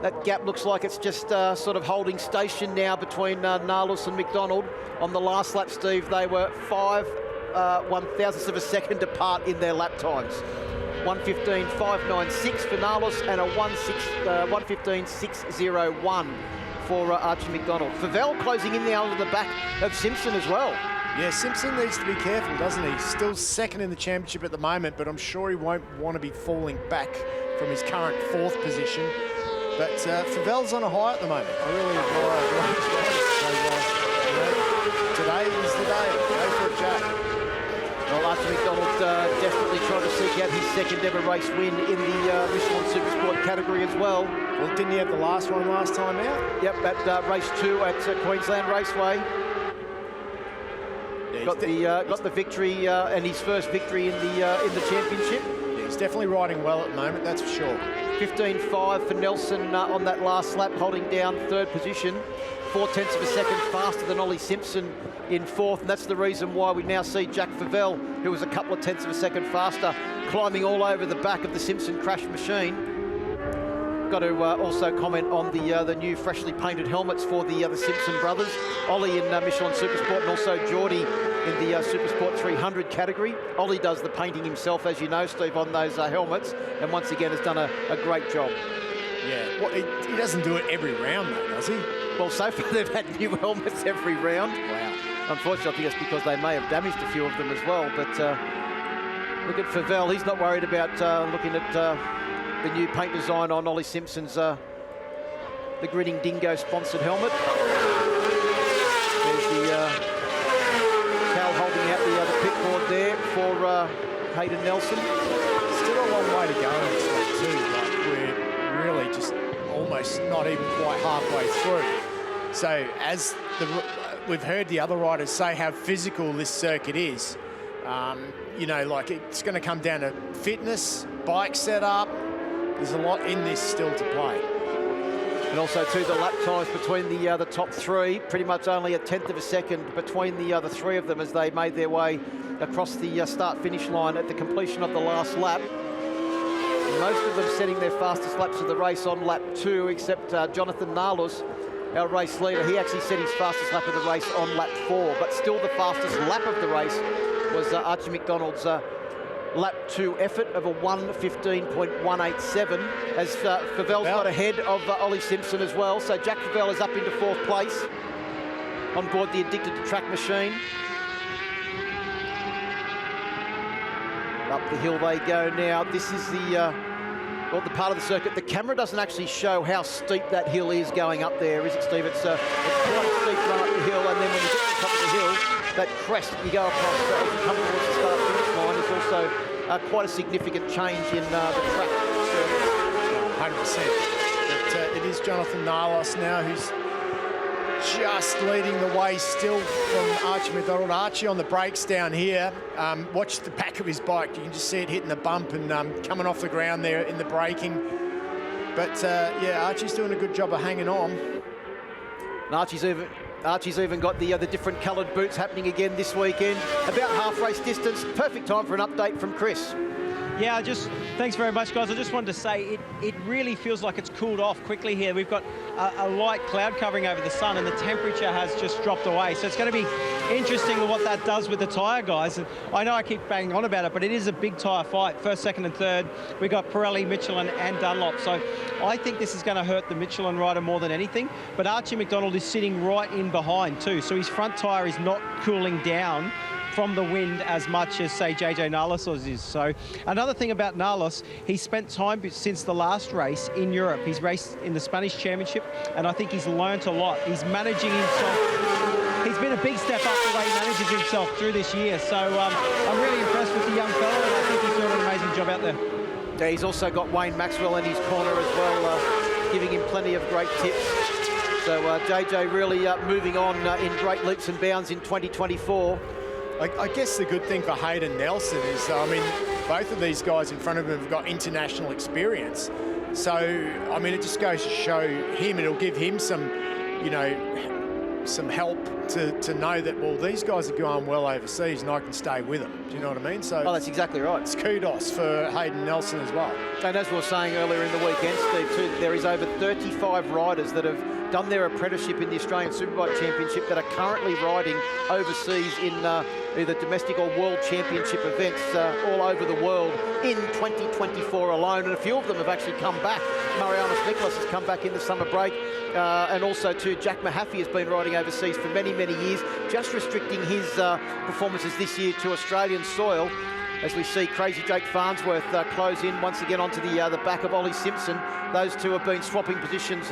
That gap looks like it's just sort of holding station now between Nalos and McDonald. On the last lap, Steve, they were 1/1000th of a second apart in their lap times. 1:15.596 for Nalos and a 1:15.601 for Archie McDonald. Favell closing in now to the back of Simpson as well. Yeah, Simpson needs to be careful, doesn't he? He's still second in the championship at the moment, but I'm sure he won't want to be falling back from his current 4th position. But Favell's on a high at the moment. I really admire his riders. So, today is the day. Go for it, Jack. Well, Archie McDonald definitely trying to seek out his second ever race win in the Michelin SuperSport category as well. Well, didn't he have the last one last time out? Yep, at race 2 at Queensland Raceway. Yeah, got the victory and his first victory in the championship. Yeah, he's definitely riding well at the moment, that's for sure. 15.5 for Nelson on that last lap, holding down 3rd position. 0.4 of a second faster than Ollie Simpson in 4th, and that's the reason why we now see Jack Favell, who was a couple of tenths of a second faster, climbing all over the back of the Simpson crash machine. Got to also comment on the new freshly painted helmets for the Simpson brothers. Ollie in Michelin SuperSport and also Geordie in the SuperSport 300 category. Ollie does the painting himself, as you know, Steve, on those helmets, and once again has done a great job. Yeah, well, he doesn't do it every round though, does he? Well, so far they've had new helmets every round. Wow. Unfortunately, I think it's because they may have damaged a few of them as well. But look at Favell. He's not worried about looking at the new paint design on Ollie Simpson's the Grinning Dingo sponsored helmet. There's the Cal holding out the pit board there for Hayden Nelson. Still a long way to go in this one too. Like, we're really just almost not even quite halfway through. So as we've heard the other riders say how physical this circuit is, you know, like it's going to come down to fitness, bike setup. There's a lot in this still to play. And also, too, the lap times between the top three, pretty much only a tenth of a second between the three of them as they made their way across the start-finish line at the completion of the last lap. Most of them setting their fastest laps of the race on lap 2, except Jonathan Nalos, our race leader. He actually set his fastest lap of the race on lap 4, but still the fastest lap of the race was Archie McDonald's lap 2 effort of a 1:15.187 as Favell's got ahead of Ollie Simpson as well. So Jack Favell is up into 4th place on board the Addicted to Track machine. Up the hill they go now. This is the part of the circuit. The camera doesn't actually show how steep that hill is going up there, is it, Steve? It's quite a steep run up the hill, and then when you get to the top of the hill, that crest that you go across as you come towards the start-finish line is also quite a significant change in the track surface. 100%. But it is Jonathan Nalos now who's just leading the way still from Archie McDonald. Archie on the brakes down here. Watch the back of his bike. You can just see it hitting the bump and coming off the ground there in the braking. But yeah, Archie's doing a good job of hanging on. And Archie's even got the different coloured boots happening again this weekend. About half race distance. Perfect time for an update from Chris. Yeah, thanks very much, guys. I just wanted to say it really feels like it's cooled off quickly here. We've got a light cloud covering over the sun and the temperature has just dropped away. So it's going to be interesting what that does with the tyre, guys. And I know I keep banging on about it, but it is a big tyre fight. First, second and third. We've got Pirelli, Michelin and Dunlop. So I think this is going to hurt the Michelin rider more than anything. But Archie McDonald is sitting right in behind too. So his front tyre is not cooling down from the wind as much as, say, JJ Nalos is. So another thing about Nalos, he's spent time since the last race in Europe. He's raced in the Spanish Championship, and I think he's learnt a lot. He's managing himself. He's been a big step up the way he manages himself through this year. So I'm really impressed with the young fella, and I think he's doing an amazing job out there. Yeah, he's also got Wayne Maxwell in his corner as well, giving him plenty of great tips. So JJ really moving on in great leaps and bounds in 2024. I guess the good thing for Hayden Nelson is, I mean, both of these guys in front of him have got international experience. So, I mean, it just goes to show him, it'll give him some, you know, some help to know that, well, these guys are going well overseas and I can stay with them. Do you know what I mean? So that's exactly right. It's kudos for Hayden Nelson as well. And as we were saying earlier in the weekend, Steve, too, there is over 35 riders that have done their apprenticeship in the Australian Superbike Championship that are currently riding overseas in either domestic or world championship events all over the world in 2024 alone. And a few of them have actually come back. Marianus Nicholas has come back in the summer break. And also, too, Jack Mahaffey has been riding overseas for many, many years, just restricting his performances this year to Australian soil. As we see Crazy Jake Farnsworth close in once again onto the back of Ollie Simpson. Those two have been swapping positions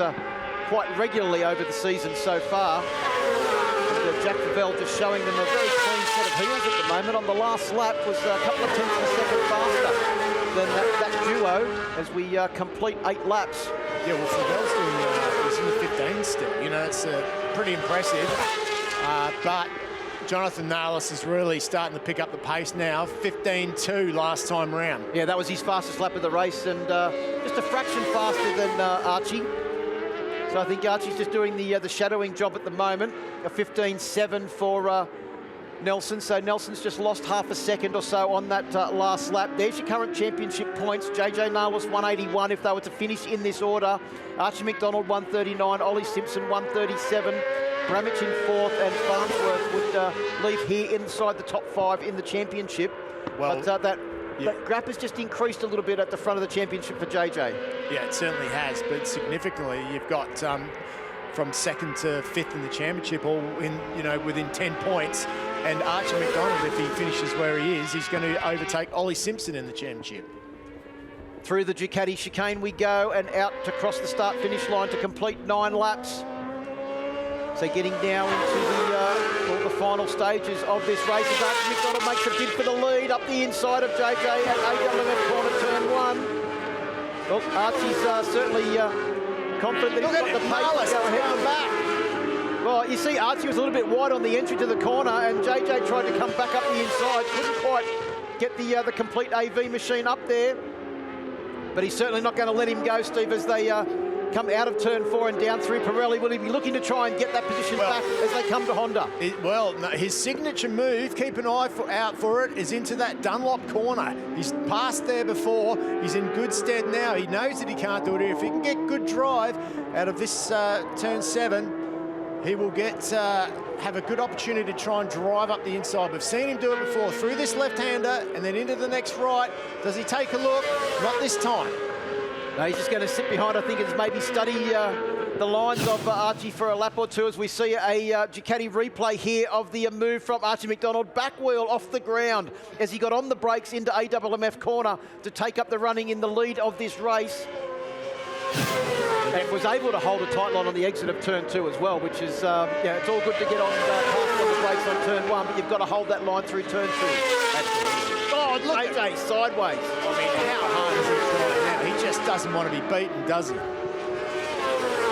quite regularly over the season so far. And Jack Favell just showing them a very clean set of heels at the moment. On the last lap was a couple of tenths of a second faster than that duo as we complete 8 laps. Yeah, well, Favell's he's in the 15 still. You know, it's pretty impressive. But Jonathan Nalos is really starting to pick up the pace now. 15.2 last time round. Yeah, that was his fastest lap of the race, and just a fraction faster than Archie. So I think Archie's just doing the shadowing job at the moment. A 15.7 for Nelson. So Nelson's just lost half a second or so on that last lap. There's your current championship points. JJ Nalos 181 if they were to finish in this order. Archie McDonald 139. Ollie Simpson 137. Bramich in 4th, and Farnsworth would leave here inside the top 5 in the championship. Well, but that gap has just increased a little bit at the front of the championship for JJ. Yeah, it certainly has, but significantly you've got from second to fifth in the championship, all in, you know, within 10 points. And Archie McDonald, if he finishes where he is, he's going to overtake Ollie Simpson in the championship. Through the Ducati chicane we go, and out to cross the start-finish line to complete 9 laps. So getting now into the final stages of this race as Archie McDonald makes a bid for the lead up the inside of JJ at AWF corner turn 1. Well, Archie's certainly confident that he's got the pace to go ahead and back. Well, you see Archie was a little bit wide on the entry to the corner, and JJ tried to come back up the inside. Couldn't quite get the complete AV machine up there. But he's certainly not going to let him go, Steve, as they come out of turn 4 and down through Pirelli. Will he be looking to try and get that position back as they come to Honda? His signature move, keep an eye out for it, is into that Dunlop corner. He's passed there before. He's in good stead now. He knows that he can't do it here. If he can get good drive out of this turn 7, he will have a good opportunity to try and drive up the inside. We've seen him do it before, through this left-hander and then into the next right. Does he take a look? Not this time. No, he's just going to sit behind, I think, and maybe study the lines of Archie for a lap or two as we see a Ducati replay here of the move from Archie McDonald. Back wheel off the ground as he got on the brakes into AWF corner to take up the running in the lead of this race. And was able to hold a tight line on the exit of turn 2 as well, which is, yeah, it's all good to get on past on the brakes on turn 1, but you've got to hold that line through turn 2. Oh, look at AJ sideways. I mean, how hard is he trying now? He just doesn't want to be beaten, does he?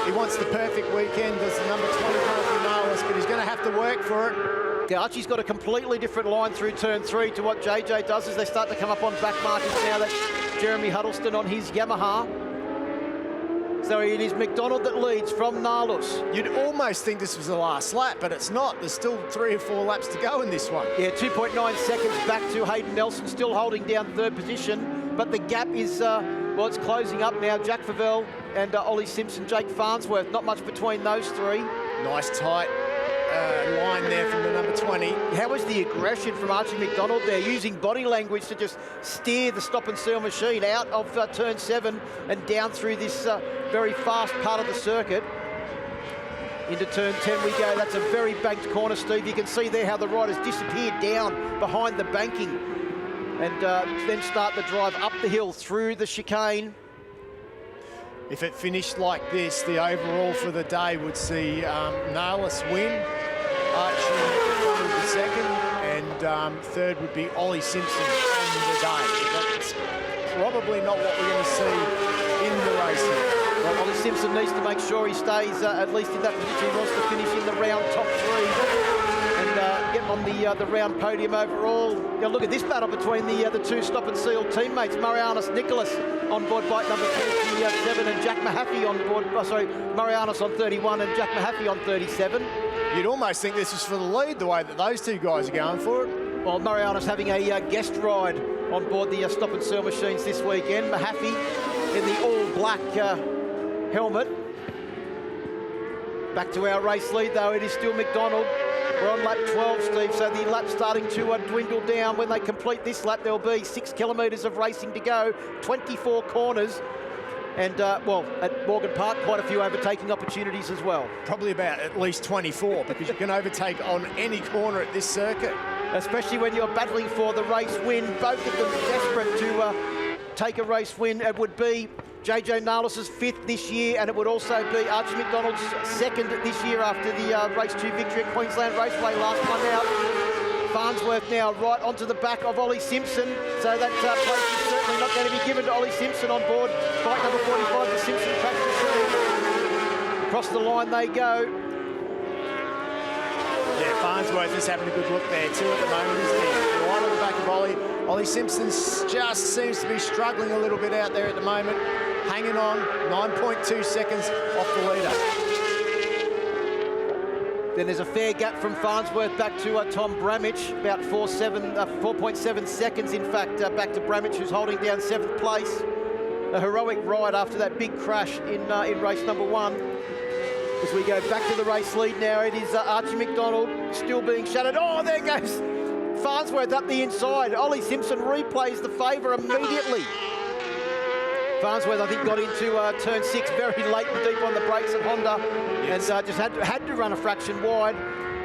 He wants the perfect weekend as the number 20 Finales, but he's going to have to work for it. Yeah, Archie's got a completely different line through turn 3 to what JJ does as they start to come up on back markers now. That's Jeremy Huddleston on his Yamaha. So it is McDonald that leads from Nalus. You'd almost think this was the last lap, but it's not. There's still 3 or 4 laps to go in this one. Yeah, 2.9 seconds back to Hayden Nelson, still holding down 3rd position. But the gap is, well, it's closing up now. Jack Favell and Ollie Simpson, Jake Farnsworth, not much between those 3. Nice tight line there from the number 20. How was the aggression from Archie McDonald there, using body language to just steer the stop and seal machine out of turn 7 and down through this very fast part of the circuit. Into turn 10 we go. That's a very banked corner, Steve. You can see there how the riders disappeared down behind the banking and then start the drive up the hill through the chicane. If it finished like this, the overall for the day would see Nalis win, Archie McDonald the second, and 3rd would be Ollie Simpson on the day. That's probably not what we're going to see in the race here. Well, Ollie Simpson needs to make sure he stays at least in that position. He wants to finish in the round top 3 and get on the round podium overall. You know, look at this battle between the 2 stop and seal teammates. Marianus Nicholas on board bike number 37 and Jack Mahaffey on board, Marianus on 31 and Jack Mahaffey on 37. You'd almost think this is for the lead, the way that those 2 guys are going for it. Well, Marianus having a guest ride on board the stop and seal machines this weekend. Mahaffey in the all-black helmet. Back to our race lead, though. It is still McDonald. We're on lap 12, Steve, so the lap's starting to dwindle down. When they complete this lap, there'll be 6 kilometres of racing to go, 24 corners. And, well, at Morgan Park, quite a few overtaking opportunities as well. Probably about at least 24, because you can overtake on any corner at this circuit. Especially when you're battling for the race win. Both of them desperate to take a race win. It would be JJ Nalis' 5th this year, and it would also be Archie McDonald's 2nd this year after the Race 2 victory at Queensland Raceway last time out. Farnsworth now right onto the back of Ollie Simpson, so that place is certainly not going to be given to Ollie Simpson on board bike number 45, the Simpson Track Machine. Across the line they go. Yeah, Farnsworth is having a good look there too at the moment, isn't he? Right on the back of Ollie. Ollie Simpson just seems to be struggling a little bit out there at the moment. Hanging on, 9.2 seconds off the leader. Then there's a fair gap from Farnsworth back to Tom Bramich, about 4.7 seconds, in fact, back to Bramich, who's holding down 7th place. A heroic ride after that big crash in race number 1. As we go back to the race lead now, it is Archie McDonald still being shadowed. Oh, there goes Farnsworth up the inside. Ollie Simpson replays the favour immediately. Farnsworth, I think, got into turn 6 very late and deep on the brakes of Honda, and just had to run a fraction wide.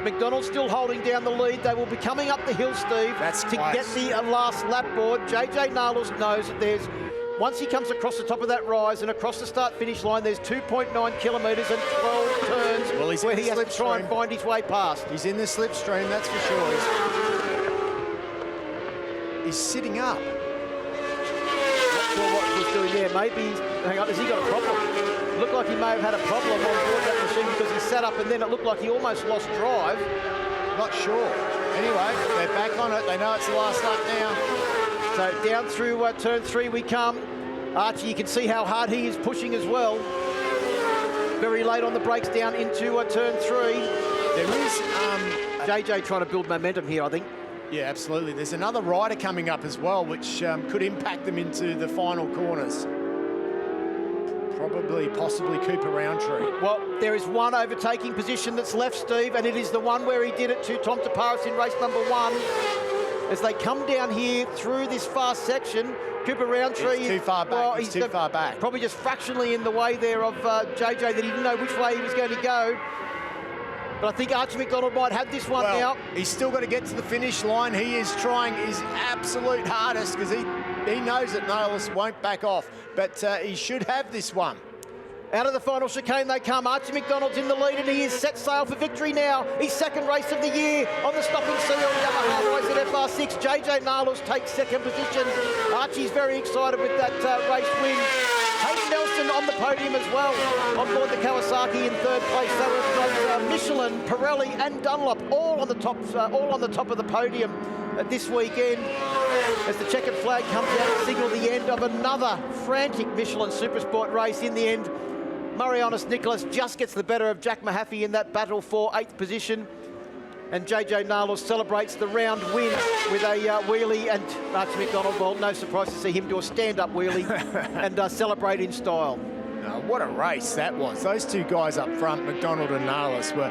McDonald still holding down the lead. They will be coming up the hill, Steve, to get the last lap board. JJ Nalos knows that there's, once he comes across the top of that rise and across the start-finish line, there's 2.9 kilometres and 12 turns where he has to try and find his way past. He's in the slipstream, that's for sure. He's sitting up. Not sure what he was doing there. Maybe, hang on, has he got a problem? Looked like he may have had a problem on board that machine because he sat up and then it looked like he almost lost drive. Not sure. Anyway, they're back on it. They know it's the last lap now. So down through turn 3 we come. Archie, you can see how hard he is pushing as well. Very late on the brakes down into turn 3. There is JJ trying to build momentum here, I think. Yeah, absolutely. There's another rider coming up as well, which could impact them into the final corners. Probably, possibly Cooper Roundtree. Well, there is one overtaking position that's left, Steve, and it is the one where he did it to Tom Taparis in race number 1. As they come down here through this fast section, Cooper Roundtree... It's too far back. Well, he's too far back. Probably just fractionally in the way there of JJ, that he didn't know which way he was going to go. But I think Archie McDonald might have this one now. He's still got to get to the finish line. He is trying his absolute hardest because he knows that Nalos won't back off. But he should have this one. Out of the final chicane they come. Archie McDonald's in the lead and he is set sail for victory now. His second race of the year on the stop and seal on the Yamaha race at FR6. JJ Nalos takes second position. Archie's very excited with that race win. Hayden Nelson on the podium as well. On board the Kawasaki in third place. So we've got Michelin, Pirelli and Dunlop all on the top of the podium this weekend, as the checkered flag comes out to signal the end of another frantic Michelin Supersport race. In the end, Marianis Nicholas just gets the better of Jack Mahaffey in that battle for 8th position. And JJ Nalos celebrates the round win with a wheelie, and Archie McDonald, well, no surprise to see him do a stand-up wheelie and celebrate in style. What a race that was. Those two guys up front, McDonald and Nalos, were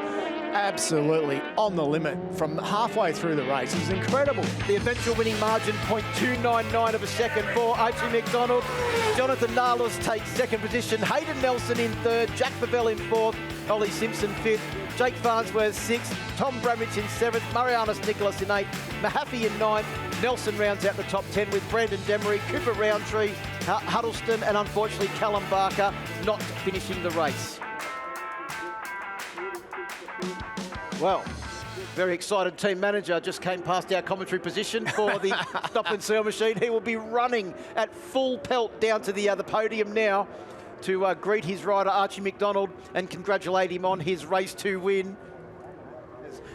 absolutely on the limit from halfway through the race. It was incredible. The eventual winning margin, 0.299 of a second for Archie McDonald. Jonathan Nalos takes second position. Hayden Nelson in third. Jack Favell in fourth. Ollie Simpson fifth. Jake Farnsworth sixth. Tom Bramage in seventh. Marianis Nicholas in eighth. Mahaffey in ninth. Nelson rounds out the top 10 with Brandon Demery, Cooper Roundtree, Huddleston, and unfortunately Callum Barker not finishing the race. Well, very excited team manager just came past our commentary position for the stop and seal machine. He will be running at full pelt down to the podium now to greet his rider Archie McDonald and congratulate him on his race 2 win.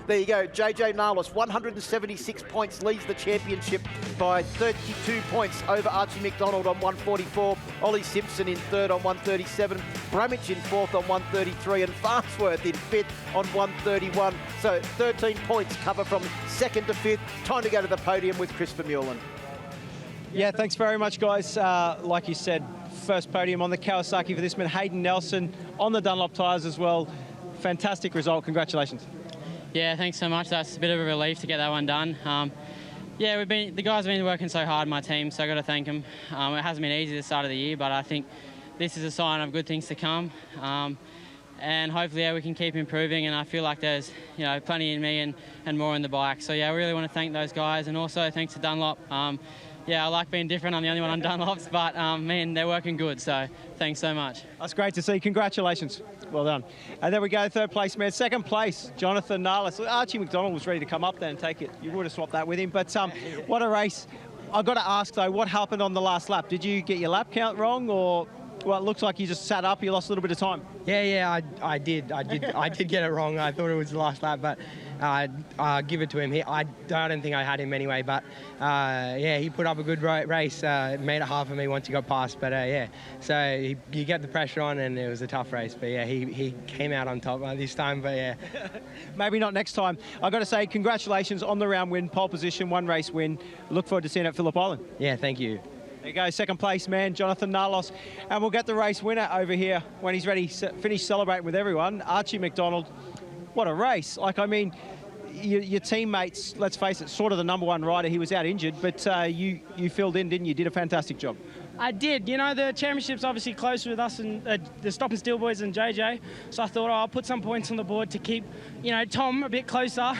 There you go, JJ Nalos, 176 points, leads the championship by 32 points over Archie McDonald on 144. Ollie Simpson in third on 137. Bramage in fourth on 133 and Farnsworth in fifth on 131. So 13 points cover from second to fifth. Time to go to the podium with Chris Vermeulen. Yeah, thanks very much, guys. Like you said, first podium on the Kawasaki for this man. Hayden Nelson on the Dunlop tyres as well. Fantastic result, congratulations. Yeah, thanks so much. That's a bit of a relief to get that one done. Yeah, the guys have been working so hard, my team, so I've got to thank them. It hasn't been easy this start of the year, but I think this is a sign of good things to come. And hopefully, we can keep improving, and I feel like there's plenty in me and more in the bike. So yeah, I really want to thank those guys, and also thanks to Dunlop. Yeah, I like being different. I'm the only one on Dunlops, but man, they're working good, so thanks so much. That's great to see. Congratulations. Well done. And there we go, third place man. Second place, Jonathan Nalos. Archie McDonald was ready to come up there and take it. You would have swapped that with him, but what a race. I've got to ask, though, what happened on the last lap? Did you get your lap count wrong, or... Well, it looks like you just sat up. You lost a little bit of time. Yeah, I did get it wrong. I thought it was the last lap, but I'll give it to him. I don't think I had him anyway, but yeah, he put up a good race. Made it hard for me once he got past, but yeah. So you get the pressure on, and it was a tough race. But yeah, he came out on top this time. But yeah, maybe not next time. I've got to say, congratulations on the round win, pole position, 1 race win. Look forward to seeing it at Phillip Island. Yeah, thank you. There you go, second place man, Jonathan Nalos. And we'll get the race winner over here when he's ready, finish celebrating with everyone. Archie McDonald, what a race. Like, I mean, your teammates, let's face it, sort of the #1 rider. He was out injured, but you filled in, didn't you? Did a fantastic job. I did. You know, the championship's obviously close with us and the Stop and Still boys and JJ. So I thought, I'll put some points on the board to keep, you know, Tom a bit closer.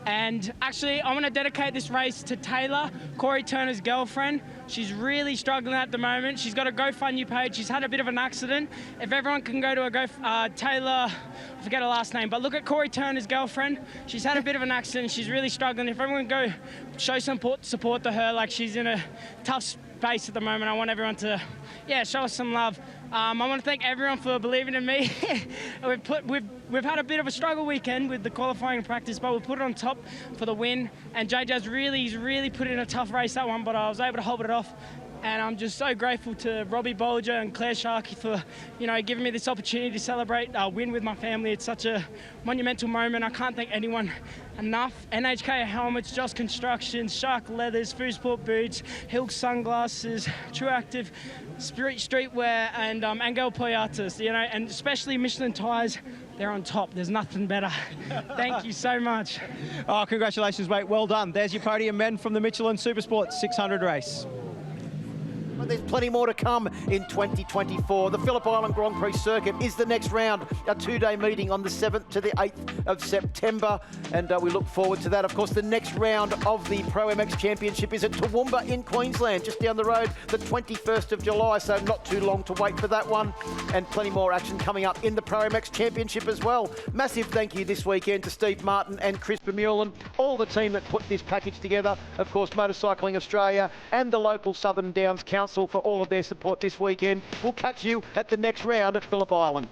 And actually, I'm going to dedicate this race to Taylor, Corey Turner's girlfriend. She's really struggling at the moment. She's got a GoFundMe page. She's had a bit of an accident. If everyone can go to Taylor, I forget her last name, but look at Corey Turner's girlfriend. She's had a bit of an accident. She's really struggling. If everyone can go show some support to her, like she's in a tough space at the moment. I want everyone to, yeah, show us some love. I want to thank everyone for believing in me. We've had a bit of a struggle weekend with the qualifying and practice, but we put it on top for the win. And JJ's really put in a tough race, that one, but I was able to hold it off. And I'm just so grateful to Robbie Bolger and Claire Sharkey for, you know, giving me this opportunity to celebrate a win with my family. It's such a monumental moment. I can't thank anyone enough. NHK helmets, Joss Construction, Shark Leathers, Foodsport Boots, Hill Sunglasses, True Active, Streetwear, and Angel Poyatis, you know, and especially Michelin tyres. They're on top. There's nothing better. Thank you so much. Oh, congratulations, mate. Well done. There's your podium men from the Michelin SuperSport 600 race. But there's plenty more to come in 2024. The Phillip Island Grand Prix circuit is the next round, a two-day meeting on the 7th to the 8th of September, and we look forward to that. Of course, the next round of the ProMX Championship is at Toowoomba in Queensland, just down the road, the 21st of July, so not too long to wait for that one, and plenty more action coming up in the ProMX Championship as well. Massive thank you this weekend to Steve Martin and Chris Vermeulen, all the team that put this package together, of course, Motorcycling Australia and the local Southern Downs Council for all of their support this weekend. We'll catch you at the next round at Phillip Island.